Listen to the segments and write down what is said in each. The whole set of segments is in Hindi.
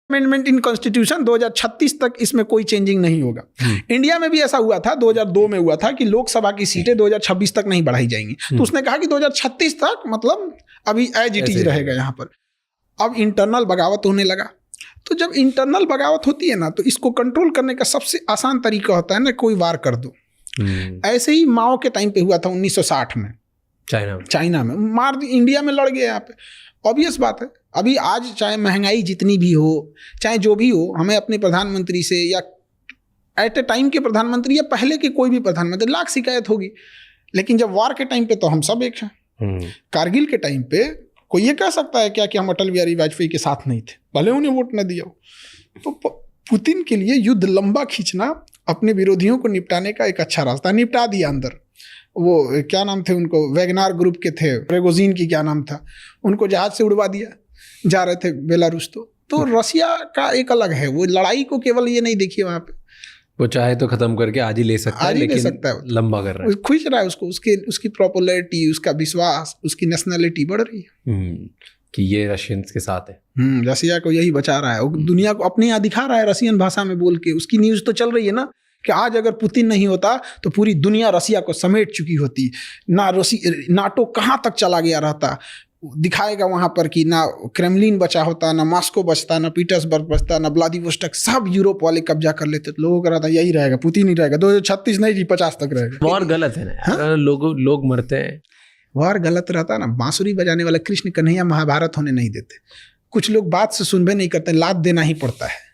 अमेंडमेंट इन कॉन्स्टिट्यूशन 2036 तक इसमें कोई चेंजिंग नहीं होगा। इंडिया में भी ऐसा हुआ था, 2002 में हुआ था कि लोकसभा की सीटें 2026 तक नहीं बढ़ाई जाएंगी। तो उसने कहा कि 2036 तक मतलब अभी एज इट इज रहेगा यहाँ पर। अब इंटरनल बगावत होने लगा। तो जब इंटरनल बगावत होती है ना, तो इसको कंट्रोल करने का सबसे आसान तरीका होता है ना, कोई वार कर दो। ऐसे ही माओ के टाइम पे हुआ था 1960 में चाइना में मार इंडिया में लड़ गए यहाँ पे। ऑब्वियस बात है, अभी आज चाहे महंगाई जितनी भी हो, चाहे जो भी हो, हमें अपने प्रधानमंत्री से या एट ए टाइम के प्रधानमंत्री या पहले के कोई भी प्रधानमंत्री लाख शिकायत होगी, लेकिन जब वार के टाइम पे तो हम सब एक हैं। कारगिल के टाइम पे कोई ये कह सकता है क्या कि हम अटल बिहारी वाजपेयी के साथ नहीं थे, भले उन्हें वोट न दिया हो। तो पुतिन के लिए युद्ध लंबा खींचना अपने विरोधियों को निपटाने का एक अच्छा रास्ता। निपटा दिया अंदर। वो क्या नाम थे उनको, वैगनार ग्रुप के थे, प्रेगोजिन की क्या नाम था, उनको जहाज से उड़वा दिया, जा रहे थे बेलारूस। तो रसिया का एक अलग है, वो लड़ाई को केवल ये नहीं देखिए वहाँ पे, वो चाहे तो खत्म करके आज ही ले सकता है, लेकिन लंबा कर रहा है, खींच रहा है उसको, उसकी पॉपुलैरिटी, उसका विश्वास, उसकी नेशनलिटी बढ़ रही है कि ये रशियंस के साथ है। रसिया को यही बचा रहा है, वो दुनिया को अपने यहाँ दिखा रहा है रसियन भाषा में बोल के। उसकी न्यूज़ तो चल रही है ना कि आज अगर पुतिन नहीं होता तो पूरी दुनिया रसिया को समेट चुकी होती, ना नाटो कहाँ तक चला गया रहता। दिखाएगा वहाँ पर कि ना क्रेमलिन बचा होता, ना मॉस्को बचता, ना पीटर्सबर्ग बचता, ना व्लादिवोस्टोक, सब यूरोप वाले कब्जा कर लेते। तो लोगों का रहता यही रहेगा, पुतिन ही रहेगा, 2036 नहीं जी 50 तक रहेगा। वार गलत है ना, लोग मरते हैं। वार गलत रहता ना, बांसुरी बजाने वाला कृष्ण कन्हैया महाभारत होने नहीं देते। कुछ लोग बात से सुनबे नहीं करते, लात देना ही पड़ता है।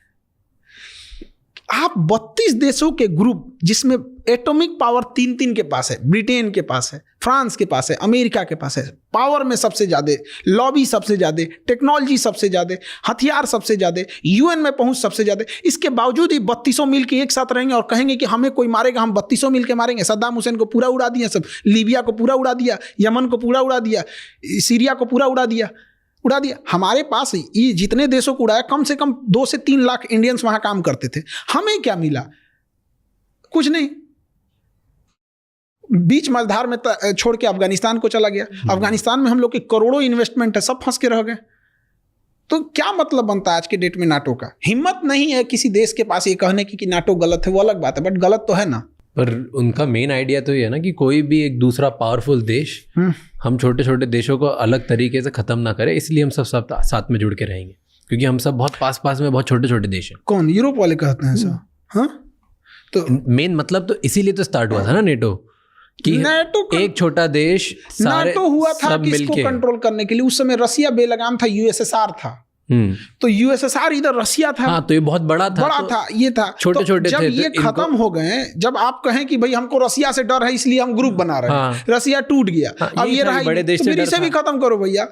आप 32 देशों के ग्रुप जिसमें एटॉमिक पावर 3 के पास है, ब्रिटेन के पास है, फ्रांस के पास है, अमेरिका के पास है, पावर में सबसे ज़्यादा, लॉबी सबसे ज़्यादा, टेक्नोलॉजी सबसे ज़्यादा, हथियार सबसे ज़्यादा, यूएन में पहुंच सबसे ज़्यादा, इसके बावजूद ही 32 मिल के एक साथ रहेंगे और कहेंगे कि हमें कोई मारेगा, हम 32 मिल के मारेंगे। सद्दाम हुसैन को पूरा उड़ा दिया, सब लीबिया को पूरा उड़ा दिया, यमन को पूरा उड़ा दिया, सीरिया को पूरा उड़ा दिया। हमारे पास ये जितने देशों को उड़ाया, कम से कम 2 से 3 लाख इंडियंस वहां काम करते थे। हमें क्या मिला? कुछ नहीं। बीच मझधार में छोड़ के अफगानिस्तान को चला गया। अफगानिस्तान में हम लोग के करोड़ों इन्वेस्टमेंट है, सब फंस के रह गए। तो क्या मतलब बनता है आज के डेट में नाटो का? हिम्मत नहीं है किसी देश के पास ये कहने की कि नाटो गलत है। वो अलग बात है, बट गलत तो है ना। पर उनका मेन आइडिया तो ये है ना कि कोई भी एक दूसरा पावरफुल देश हम छोटे छोटे देशों को अलग तरीके से खत्म ना करे, इसलिए हम सब साथ में जुड़ के रहेंगे, क्योंकि हम सब बहुत पास में बहुत छोटे छोटे देश हैं। कौन? यूरोप वाले कहते हैं सब। हाँ, तो मेन मतलब तो इसीलिए तो स्टार्ट हुआ था ना नेटो, कि एक छोटा देश सारे नाटो हुआ था कि इसको कंट्रोल करने के लिए। उस समय रसिया बेलगाम था, यूएसएसआर था। तो यूएसएसआर इधर रसिया था। हाँ, तो ये बहुत बड़ा था, ये था छोटे छोटे जब थे। ये खत्म हो गए, जब आप कहें कि भाई हमको रसिया से डर है इसलिए हम ग्रुप बना रहे हैं, रसिया टूट गया, अब ये रहा, बड़े देश से भी खत्म करो भैया।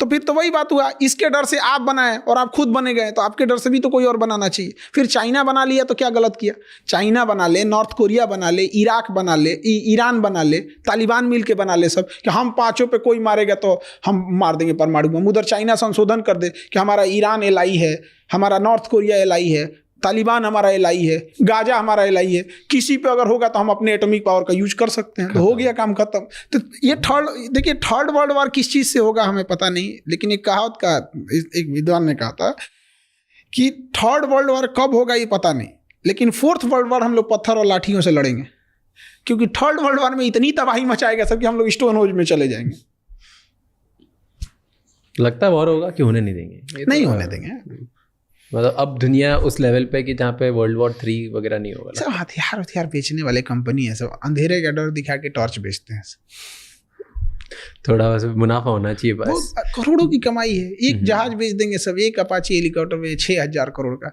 तो फिर तो वही बात हुआ, इसके डर से आप बनाए और आप खुद बने गए, तो आपके डर से भी तो कोई और बनाना चाहिए। फिर चाइना बना लिया तो क्या गलत किया? चाइना बना ले, नॉर्थ कोरिया बना ले, इराक बना ले, ईरान बना ले, तालिबान मिल के बना ले सब, कि हम 5 पे कोई मारेगा तो हम मार देंगे परमाणु बम। उधर चाइना संशोधन कर दे कि हमारा ईरान एलआई है, हमारा नॉर्थ कोरिया एलआई है, तालिबान हमारा एलआई है, गाजा हमारा एलआई है, किसी पे अगर होगा तो हम अपने एटॉमिक पावर का यूज कर सकते हैं। तो हो गया काम खत्म। तो ये थर्ड वर्ल्ड वार किस चीज़ से होगा हमें पता नहीं, लेकिन एक कहावत का एक विद्वान ने कहा था कि थर्ड वर्ल्ड वार कब होगा ये पता नहीं, लेकिन 4th वर्ल्ड वार हम लोग पत्थर और लाठियों से लड़ेंगे, क्योंकि थर्ड वर्ल्ड वार में इतनी तबाही मचाएगा सब कि हम लोग स्टोन होज में चले जाएंगे। लगता है वॉर होगा कि होने नहीं देंगे? नहीं होने देंगे। मतलब अब दुनिया उस लेवल पे कि जहाँ पे World War 3 वगैरह नहीं होगा। सब हथियार बेचने वाले कंपनी है, सब अंधेरे का डर दिखा के टॉर्च बेचते हैं। थोड़ा वैसे मुनाफा होना चाहिए बस। करोड़ों की कमाई है। एक जहाज बेच देंगे सब, एक अपाची हेलीकॉप्टर में 6000 करोड़ का।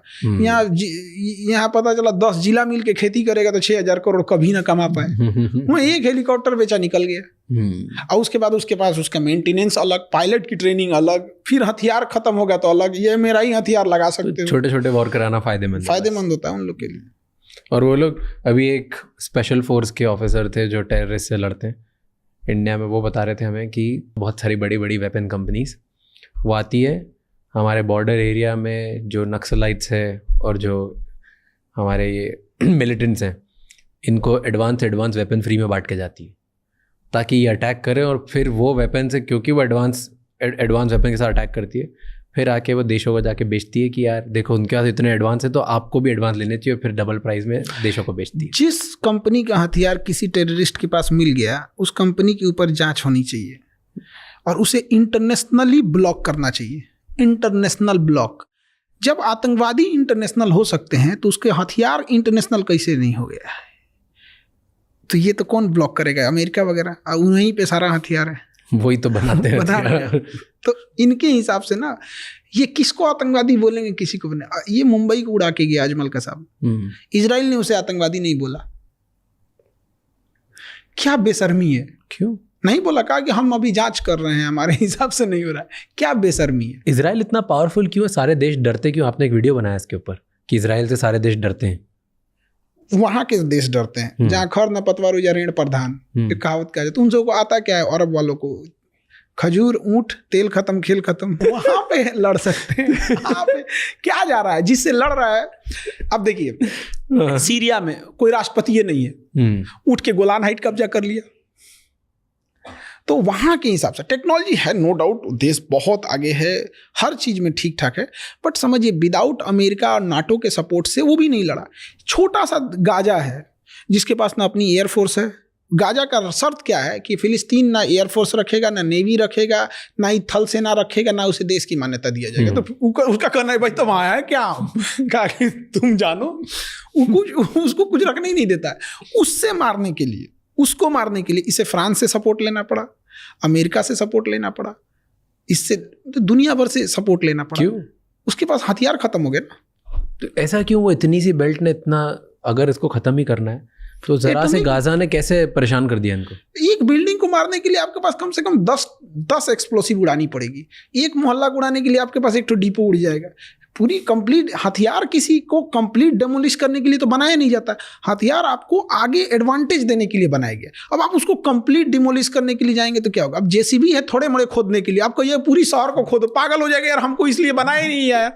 यहाँ पता चला 10 जिला मिल के खेती करेगा तो 6000 करोड़ कभी ना कमा पाए। वहाँ एक हेलीकॉप्टर बेचा निकल गया। और उसके बाद उसके पास उसका मेंटेनेंस अलग, पायलट की ट्रेनिंग अलग, फिर हथियार खत्म होगा तो अलग। ये मेरा ही हथियार लगा सकते हो। छोटे छोटे वॉर कराना फायदेमंद होता है उन लोग के लिए। और वो लोग अभी एक स्पेशल फोर्स के ऑफिसर थे जो टेररिस्ट से लड़ते हैं इंडिया में, वो बता रहे थे हमें कि बहुत सारी बड़ी बड़ी वेपन कंपनीज वो आती है हमारे बॉर्डर एरिया में, जो नक्सलाइट्स है और जो हमारे ये मिलिटेंट्स हैं, इनको एडवांस वेपन फ्री में बांट के जाती है ताकि ये अटैक करें। और फिर वो वेपन से, क्योंकि वो एडवांस वेपन के साथ अटैक करती है, फिर आके वो देशों को जाके बेचती है कि यार देखो उनके पास इतने एडवांस है तो आपको भी एडवांस लेने चाहिए, फिर डबल प्राइस में देशों को बेचती है। जिस कंपनी का हथियार किसी टेररिस्ट के पास मिल गया उस कंपनी के ऊपर जांच होनी चाहिए और उसे इंटरनेशनली ब्लॉक करना चाहिए। International block. जब आतंकवादी इंटरनेशनल हो सकते हैं तो उसके हथियार इंटरनेशनल कैसे नहीं हो गया? तो ये तो कौन ब्लॉक करेगा? अमेरिका वगैरह, उन्हीं पे सारा हथियार है, वही तो बनाते हैं। तो इनके हिसाब से ना ये किसको आतंकवादी बोलेंगे, किसी को बने। ये मुंबई को उड़ा के गया अजमल कसाब, इजराइल ने उसे आतंकवादी नहीं बोला। क्या बेशर्मी है। क्यों नहीं बोला? कहा कि हम अभी जांच कर रहे हैं, हमारे हिसाब से नहीं हो रहा है। क्या बेशर्मी है। इजराइल इतना पावरफुल क्यों है? सारे देश डरते क्यों? आपने एक वीडियो बनाया इसके ऊपर कि इजराइल से सारे देश डरते हैं। वहां के देश डरते हैं जहाँ खर न पतवार या ऋण प्रधान, एक कहावत कहा जाता है। उन सबको आता क्या है? अरब वालों को खजूर, ऊंट, तेल खत्म, खेल खत्म। वहां पे लड़ सकते हैं। वहां पे क्या जा रहा है? जिससे लड़ रहा है, अब देखिए सीरिया में कोई राष्ट्रपति नहीं है, उठ के गोलान हाइट कब्जा कर लिया। तो वहाँ के हिसाब से टेक्नोलॉजी है, नो डाउट, देश बहुत आगे है, हर चीज़ में ठीक ठाक है। बट समझिए विदाउट अमेरिका और नाटो के सपोर्ट से वो भी नहीं लड़ा। छोटा सा गाजा है जिसके पास ना अपनी एयरफोर्स है। गाजा का शर्त क्या है कि फिलिस्तीन ना एयरफोर्स रखेगा, ना नेवी रखेगा, ना ही थल सेना रखेगा, ना उसे देश की मान्यता दिया जाएगा। तो उसका कहना है भाई तुम आया है क्या? कहा कि तुम जानो, उसको कुछ रखने ही नहीं देता है। उससे मारने के लिए, उसको मारने के लिए इसे फ्रांस से सपोर्ट लेना पड़ा, अमेरिका से सपोर्ट लेना पड़ा, इससे तो दुनिया भर से सपोर्ट लेना पड़ा। क्यों? उसके पास हथियार खत्म हो गए ना। तो ऐसा क्यों? वो इतनी सी बेल्ट ने इतना, अगर इसको खत्म ही करना है तो जरा से गाजा ने कैसे परेशान कर दिया इनको? एक बिल्डिंग को मारने के लिए आपके पास कम से कम 10 एक्सप्लोसिव उड़ानी पड़ेगी। एक मोहल्ला को उड़ाने के लिए आपके पास एक तो डिपो उड़ जाएगा। पूरी कंप्लीट हथियार किसी को कंप्लीट डेमोलिश करने के लिए तो बनाया नहीं जाता। हथियार आपको आगे एडवांटेज देने के लिए बनाया गया। अब आप उसको कंप्लीट डिमोलिश करने के लिए जाएंगे तो क्या होगा? अब जेसीबी है थोड़े मोड़े खोदने के लिए, आपको ये पूरी शहर को खोदो, पागल हो जाएगा यार, हमको इसलिए बनाया ही नहीं है यार।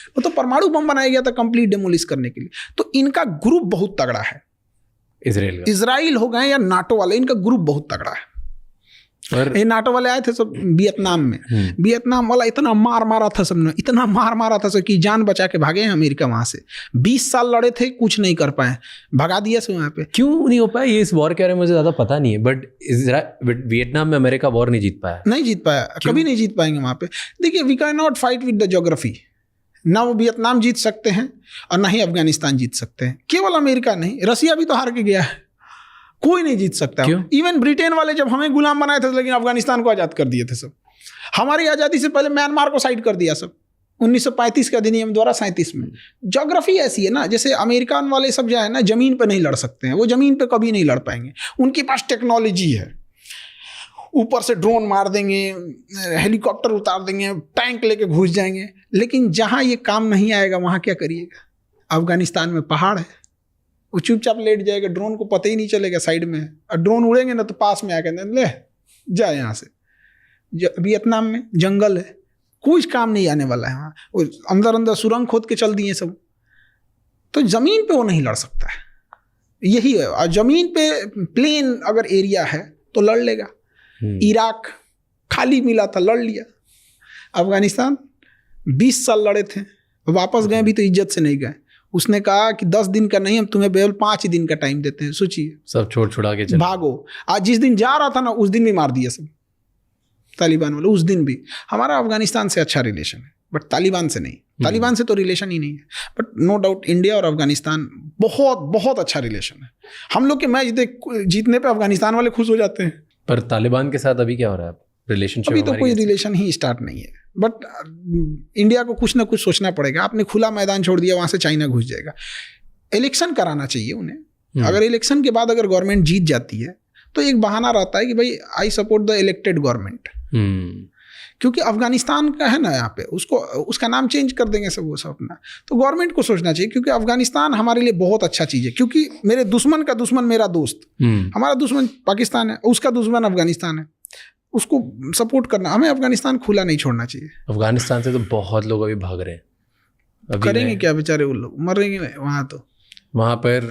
वो तो परमाणु बम बनाया गया था कंप्लीट डेमोलिश करने के लिए। तो इनका ग्रुप बहुत तगड़ा है। इजराइल हो गए या नाटो वाले, इनका ग्रुप बहुत तगड़ा है। और ये नाटो वाले आए थे सब वियतनाम में, वियतनाम वाला इतना मार मारा था सबने, इतना मार मारा था सब कि जान बचा के भागे हैं अमेरिका वहां से। 20 साल लड़े थे, कुछ नहीं कर पाए, भगा दिया से वहां पे। क्यों नहीं हो पाया ये? इस वॉर के बारे में मुझे ज्यादा पता नहीं है, बट वियतनाम में अमेरिका वॉर नहीं जीत पाया। नहीं जीत पाया, कभी नहीं जीत पाएंगे वहां पे। देखिए, we can not fight with the geography. ना वो वियतनाम जीत सकते हैं और ना ही अफगानिस्तान जीत सकते हैं। केवल अमेरिका नहीं, रसिया भी तो हार के गया है। कोई नहीं जीत सकता। इवन ब्रिटेन वाले जब हमें गुलाम बनाए थे, लेकिन अफगानिस्तान को आज़ाद कर दिए थे सब। हमारी आज़ादी से पहले म्यांमार को साइड कर दिया सब 1935 के अधिनियम द्वारा 37 में। ज्योग्राफी ऐसी है ना, जैसे अमेरिकन वाले सब जो है ना जमीन पे नहीं लड़ सकते हैं, वो जमीन पे कभी नहीं लड़ पाएंगे। उनके पास टेक्नोलॉजी है, ऊपर से ड्रोन मार देंगे, हेलीकॉप्टर उतार देंगे, टैंक लेके घुस जाएंगे। लेकिन जहाँ ये काम नहीं आएगा वहाँ क्या करिएगा? अफगानिस्तान में पहाड़ है, वो चुपचाप लेट जाएगा, ड्रोन को पता ही नहीं चलेगा साइड में है। और ड्रोन उड़ेंगे ना तो पास में आकर ले जा यहाँ से। वियतनाम में जंगल है, कुछ काम नहीं आने वाला है वहाँ। वो अंदर अंदर सुरंग खोद के चल दिए सब। तो ज़मीन पे वो नहीं लड़ सकता है, यही है। और ज़मीन पे प्लेन अगर एरिया है तो लड़ लेगा। इराक खाली मिला था, लड़ लिया। अफगानिस्तान 20 साल लड़े थे, वापस गए भी तो इज्जत से नहीं गए। उसने कहा कि 10 दिन का नहीं, हम तुम्हें केवल 5 दिन का टाइम देते हैं, सोचिए। सब छोड़ छुड़ा के चले भागो। आज जिस दिन जा रहा था ना उस दिन भी मार दिया सब तालिबान वाले। उस दिन भी हमारा अफगानिस्तान से अच्छा रिलेशन है, बट तालिबान से नहीं। तालिबान से तो रिलेशन ही नहीं है, बट नो डाउट इंडिया और अफगानिस्तान बहुत बहुत अच्छा रिलेशन है। हम लोग के मैच जीतने पे अफगानिस्तान वाले खुश हो जाते हैं। पर तालिबान के साथ अभी क्या हो रहा है? रिलेशनशिप अभी तो कोई रिलेशन ही स्टार्ट नहीं है, बट इंडिया को कुछ ना कुछ सोचना पड़ेगा। आपने खुला मैदान छोड़ दिया, वहाँ से चाइना घुस जाएगा। इलेक्शन कराना चाहिए उन्हें। अगर इलेक्शन के बाद अगर गवर्नमेंट जीत जाती है तो एक बहाना रहता है कि भाई I support the elected government. क्योंकि अफगानिस्तान का है ना यहाँ पे, उसको उसका नाम चेंज कर देंगे सब वो सब अपना। तो गवर्नमेंट को सोचना चाहिए, क्योंकि अफगानिस्तान हमारे लिए बहुत अच्छा चीज़ है। क्योंकि मेरे दुश्मन का दुश्मन मेरा दोस्त, हमारा दुश्मन पाकिस्तान है, उसका दुश्मन अफगानिस्तान है, उसको सपोर्ट करना। हमें अफगानिस्तान खुला नहीं छोड़ना चाहिए। अफगानिस्तान से तो बहुत लोग अभी भाग रहे हैं। करेंगे क्या बेचारे वो लोग, मरेंगे वहाँ। तो वहाँ पर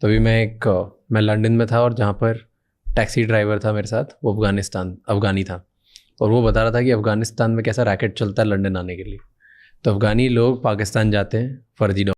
तभी मैं लंदन में था, और जहाँ पर टैक्सी ड्राइवर था मेरे साथ, वो अफगानी था। और वो बता रहा था कि अफगानिस्तान में कैसा रैकेट चलता है लंदन आने के लिए। तो अफगानी लोग पाकिस्तान जाते हैं फर्जी